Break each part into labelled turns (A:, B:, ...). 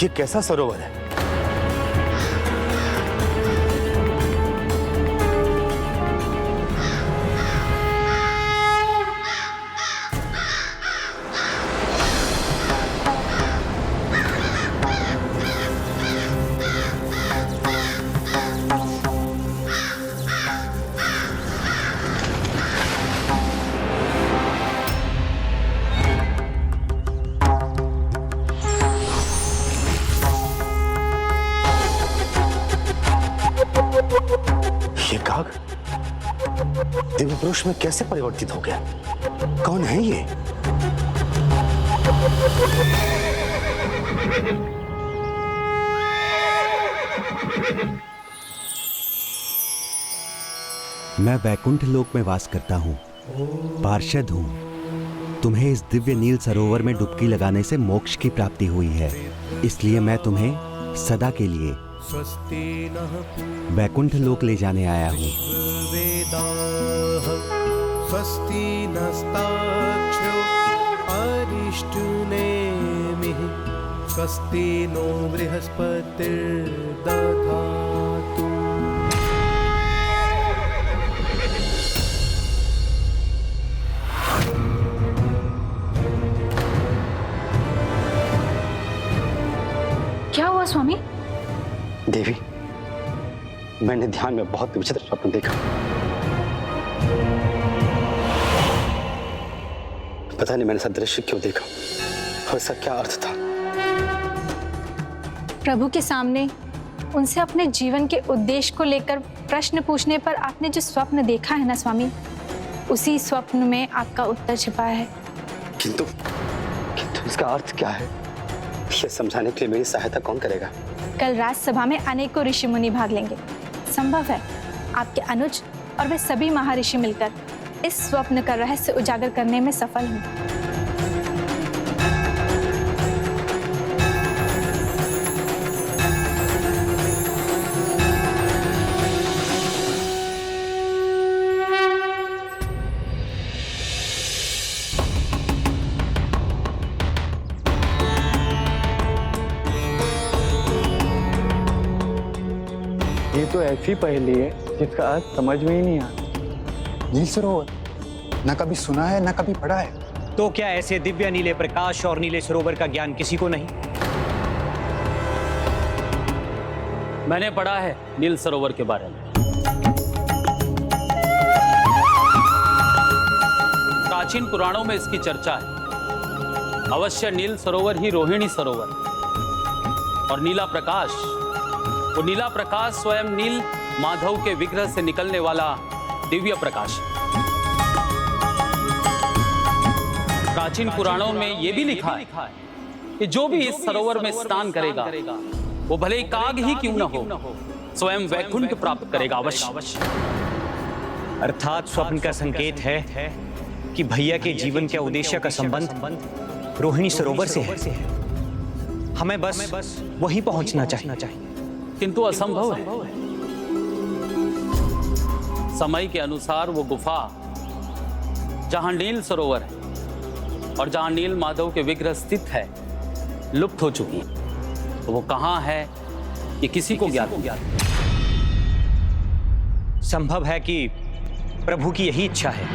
A: ये कैसा सरोवर है? दिव्य पुरुष में कैसे परिवर्तित हो गया? कौन है ये?
B: मैं वैकुंठ लोक में वास करता हूँ, पार्षद हूँ। तुम्हें इस दिव्य नील सरोवर में डुबकी लगाने से मोक्ष की प्राप्ति हुई है, इसलिए मैं तुम्हें सदा के लिए वैकुंठ लोक ले जाने आया हूँ।
C: स्वस्ति नस्ताक्षरो अरिष्टनेमिः स्वस्ति नो बृहस्पतिर्दधातु।
D: क्या हुआ स्वामी?
A: देवी, मैंने ध्यान में बहुत विचित्र स्वप्न देखा। पता नहीं मैंने ऐसा दृश्य क्यों देखा और इसका क्या अर्थ था।
D: प्रभु के सामने उनसे अपने जीवन के उद्देश्य को लेकर प्रश्न पूछने पर आपने जो स्वप्न देखा है ना स्वामी, उसी स्वप्न में आपका उत्तर छिपा है।
A: किंतु इसका अर्थ क्या है, यह समझाने के लिए मेरी सहायता कौन करेगा?
D: कल राजसभा में अनेकों ऋषि मुनि भाग लेंगे। संभव है आपके अनुज और वे सभी महर्षि मिलकर इस स्वप्न का रहस्य उजागर करने में सफल हों।
E: ये तो ऐसी पहेली है जिसका अर्थ समझ में ही नहीं आता।
F: नील सरोवर न कभी सुना है न कभी पढ़ा है।
G: तो क्या ऐसे दिव्य नीले प्रकाश और नीले सरोवर का ज्ञान किसी को नहीं?
H: मैंने पढ़ा है नील सरोवर के बारे में। प्राचीन पुराणों में इसकी चर्चा है। अवश्य नील सरोवर ही रोहिणी सरोवर, और नीला प्रकाश, वो नीला प्रकाश स्वयं नील माधव के विग्रह से निकलने वाला दिव्य प्रकाश। प्राचीन पुराणों में यह भी लिखा है कि जो भी इस सरोवर में स्नान करेगा वो भले ही काग ही क्यों न हो, स्वयं वैकुंठ प्राप्त करेगा अवश्य।
G: अर्थात स्वप्न का संकेत है कि भैया के जीवन के उद्देश्य का संबंध रोहिणी सरोवर से है। हमें बस वहीं पहुंचना चाहिए,
H: किंतु असंभव है। समय के अनुसार वो गुफा जहां नील सरोवर है और जहां नील माधव के विग्रह स्थित है लुप्त हो चुकी है। तो वो कहां है ये किसी को ज्ञात नहीं।
G: संभव है कि प्रभु की यही इच्छा है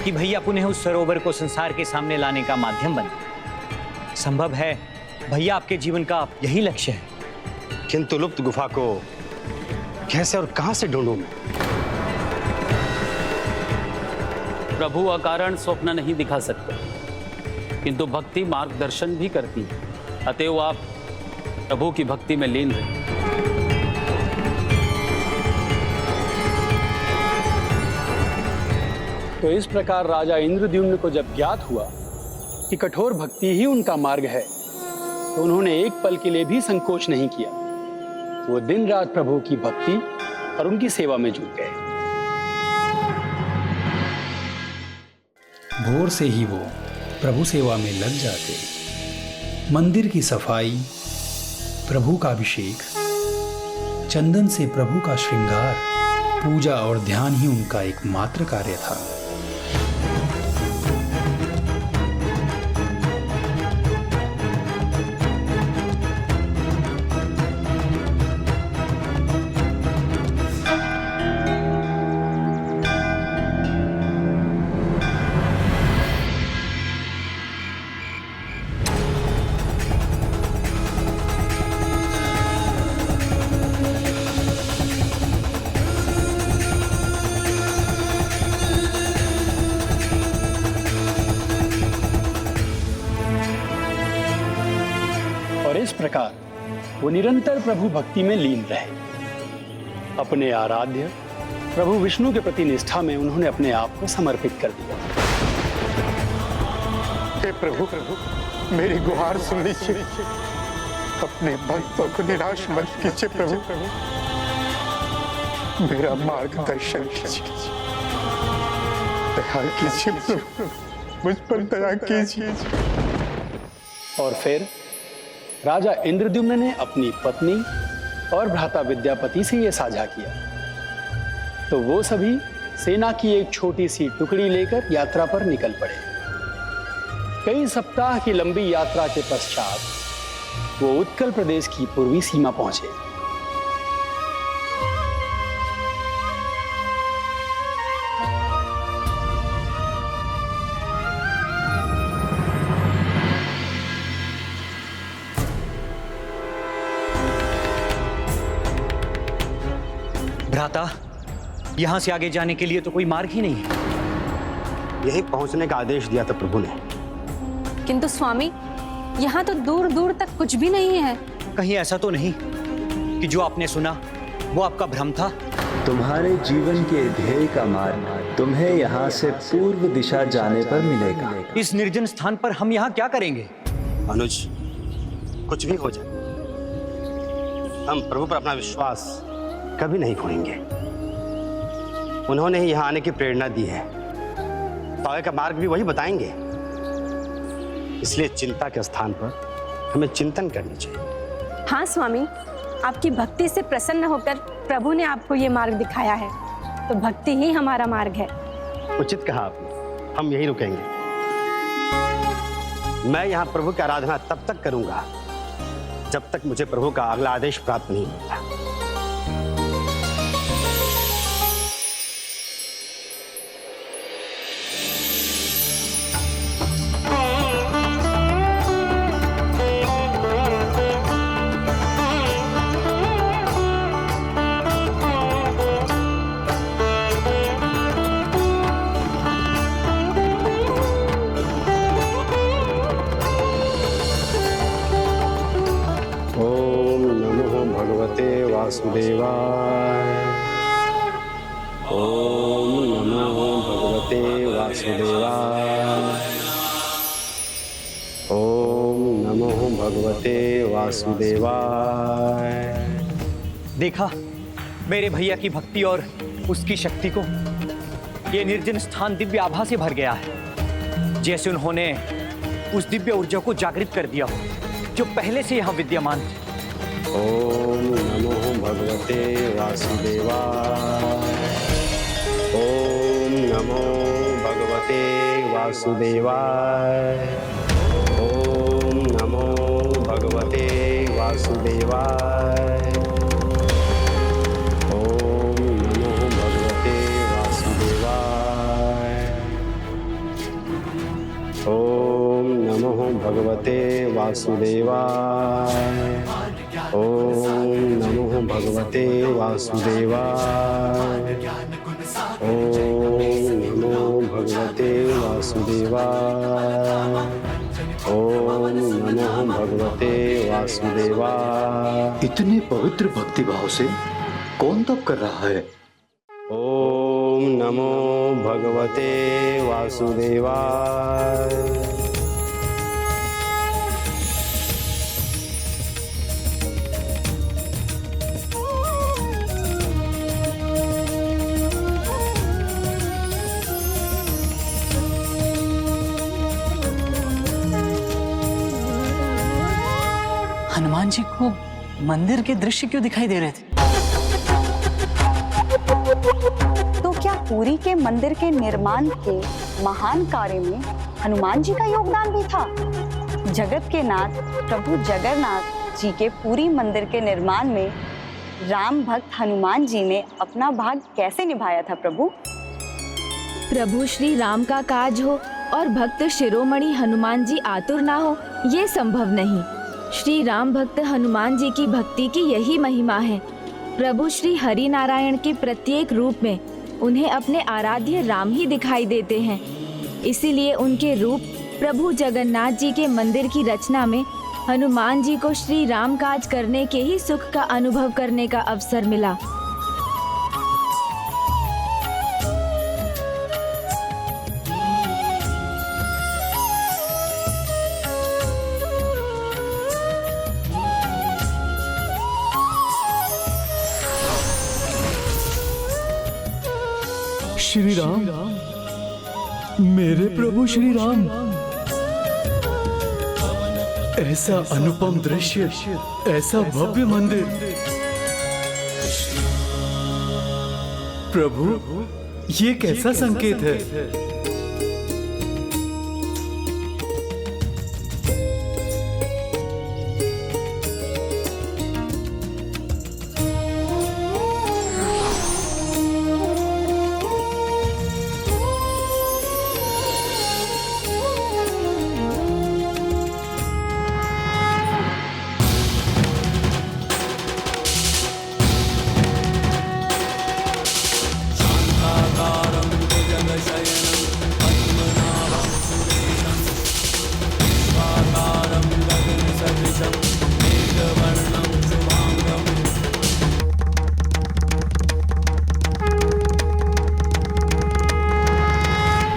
G: कि भैया पुनः उस सरोवर को संसार के सामने लाने का माध्यम बने। संभव है भैया आपके जीवन का यही लक्ष्य है।
A: किंतु लुप्त गुफा को कैसे और कहां से ढूंढूं मैं?
H: प्रभु अकारण स्वप्न नहीं दिखा सकते, किंतु भक्ति मार्गदर्शन भी करती है। अतएव आप प्रभु की भक्ति में लीन रहिए।
E: तो इस प्रकार राजा इंद्रद्युम्न को जब ज्ञात हुआ कि कठोर भक्ति ही उनका मार्ग है, तो उन्होंने एक पल के लिए भी संकोच नहीं किया। वो दिन रात प्रभु की भक्ति और उनकी सेवा में जुट गए।
I: भोर से ही वो प्रभु सेवा में लग जाते। मंदिर की सफाई, प्रभु का अभिषेक, चंदन से प्रभु का श्रृंगार, पूजा और ध्यान ही उनका एकमात्र कार्य था।
E: इस प्रकार वो निरंतर प्रभु भक्ति में लीन रहे। अपने आराध्य प्रभु विष्णु के प्रति निष्ठा में उन्होंने अपने आप को समर्पित कर दिया।
F: हे प्रभु, मेरी गुहार सुन लीजिए। अपने भक्तों को निराश मत कीजिए प्रभु। मेरा मार्गदर्शन कीजिए। दया कीजिए प्रभु, मुझ पर दया कीजिए।
E: और फिर राजा इंद्रद्युम्न ने अपनी पत्नी और भ्राता विद्यापति से यह साझा किया, तो वो सभी सेना की एक छोटी सी टुकड़ी लेकर यात्रा पर निकल पड़े। कई सप्ताह की लंबी यात्रा के पश्चात वो उत्कल प्रदेश की पूर्वी सीमा पहुंचे।
G: भ्राता, यहां से आगे जाने के लिए तो कोई मार्ग ही नहीं है।
A: यहीं पहुंचने का आदेश दिया था प्रभु ने।
D: किंतु स्वामी, यहाँ तो दूर दूर तक कुछ भी नहीं है।
G: कहीं ऐसा तो नहीं कि जो आपने सुना वो आपका भ्रम था?
J: तुम्हारे जीवन के ध्येय का मार्ग तुम्हें यहाँ से पूर्व दिशा जाने पर मिलेगा।
G: इस निर्जन स्थान पर हम यहाँ क्या करेंगे?
A: अनुज, कुछ भी हो जाए, हम प्रभु पर अपना विश्वास कभी नहीं खोएंगे। उन्होंने ही यहाँ आने की प्रेरणा दी है, तो आगे का मार्ग भी वही बताएंगे। इसलिए चिंता के स्थान पर हमें चिंतन करनी चाहिए।
D: हाँ स्वामी, आपकी भक्ति से प्रसन्न होकर प्रभु ने आपको ये मार्ग दिखाया है, तो भक्ति ही हमारा मार्ग है।
A: उचित कहा आपने, हम यही रुकेंगे। मैं यहाँ प्रभु की आराधना तब तक करूंगा जब तक मुझे प्रभु का अगला आदेश प्राप्त नहीं होता। वासुदेवाय। ओम नमो भगवते वासुदेवाय। ओम नमो भगवते वासुदेवाय।
G: देखा मेरे भैया की भक्ति और उसकी शक्ति को? ये निर्जन स्थान दिव्य आभा से भर गया है, जैसे उन्होंने उस दिव्य ऊर्जा को जागृत कर दिया हो जो पहले से यहाँ विद्यमान थी।
A: ओम नमो भगवते वासुदेवाय। ओम नमो भगवते वासुदेवाय। ओम नमो भगवते वासुदेवाय। ओम नमो भगवते वासुदेवाय। ओम नमो भगवते वासुदेवाय। ओम नमो भगवते वासुदेवाय। ओम नमो भगवते वासुदेवाय। ओम नमो भगवते वासुदेवाय।
J: इतने पवित्र भक्ति भाव से कौन तप कर रहा है?
A: ओम नमो भगवते वासुदेवाय।
K: हनुमान जी को मंदिर के दृश्य क्यों दिखाई दे रहे थे?
L: तो क्या पुरी के मंदिर के निर्माण के महान कार्य में हनुमान जी का योगदान भी था? जगत के नाथ प्रभु जगन्नाथ जी के पुरी मंदिर के निर्माण में राम भक्त हनुमान जी ने अपना भाग कैसे निभाया था प्रभु?
M: प्रभु श्री राम का काज हो और भक्त शिरोमणि हनुमान जी आतुर ना हो, ये संभव नहीं। श्री राम भक्त हनुमान जी की भक्ति की यही महिमा है। प्रभु श्री हरि नारायण के प्रत्येक रूप में उन्हें अपने आराध्य राम ही दिखाई देते हैं। इसीलिए उनके रूप प्रभु जगन्नाथ जी के मंदिर की रचना में हनुमान जी को श्री राम काज करने के ही सुख का अनुभव करने का अवसर मिला।
N: श्री राम, मेरे प्रभु श्री राम, ऐसा अनुपम दृश्य, ऐसा भव्य मंदिर। प्रभु, ये कैसा संकेत है?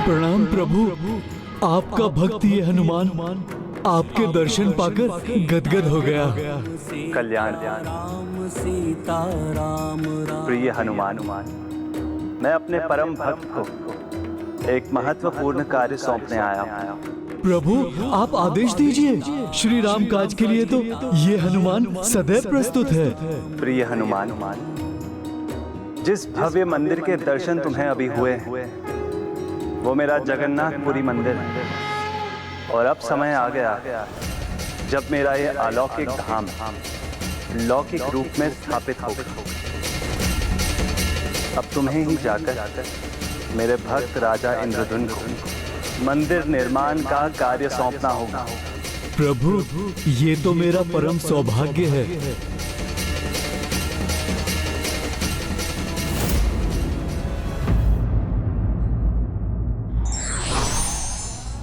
N: प्रणाम प्रभु, आपका भक्त ये हनुमान आपके दर्शन पाकर गदगद हो गया।
J: कल्याण प्रिय हनुमान, मैं अपने परम भक्त को एक महत्वपूर्ण कार्य सौंपने आया हूँ।
N: प्रभु, आप आदेश दीजिए। श्री राम काज के लिए तो ये हनुमान सदैव प्रस्तुत है।
J: प्रिय हनुमान, जिस भव्य मंदिर के दर्शन तुम्हें अभी हुए वो मेरा जगन्नाथपुरी मंदिर है। और अब समय आ गया जब मेरा ये अलौकिक धाम लौकिक रूप में स्थापित होगा। अब तुम्हें ही जाकर मेरे भक्त राजा इंद्रद्युम्न को मंदिर निर्माण का कार्य सौंपना होगा।
N: प्रभु, ये तो मेरा परम सौभाग्य है।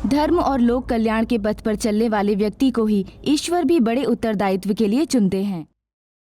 M: धर्म और लोक कल्याण के पथ पर चलने वाले व्यक्ति को ही ईश्वर भी बड़े उत्तरदायित्व के लिए चुनते हैं।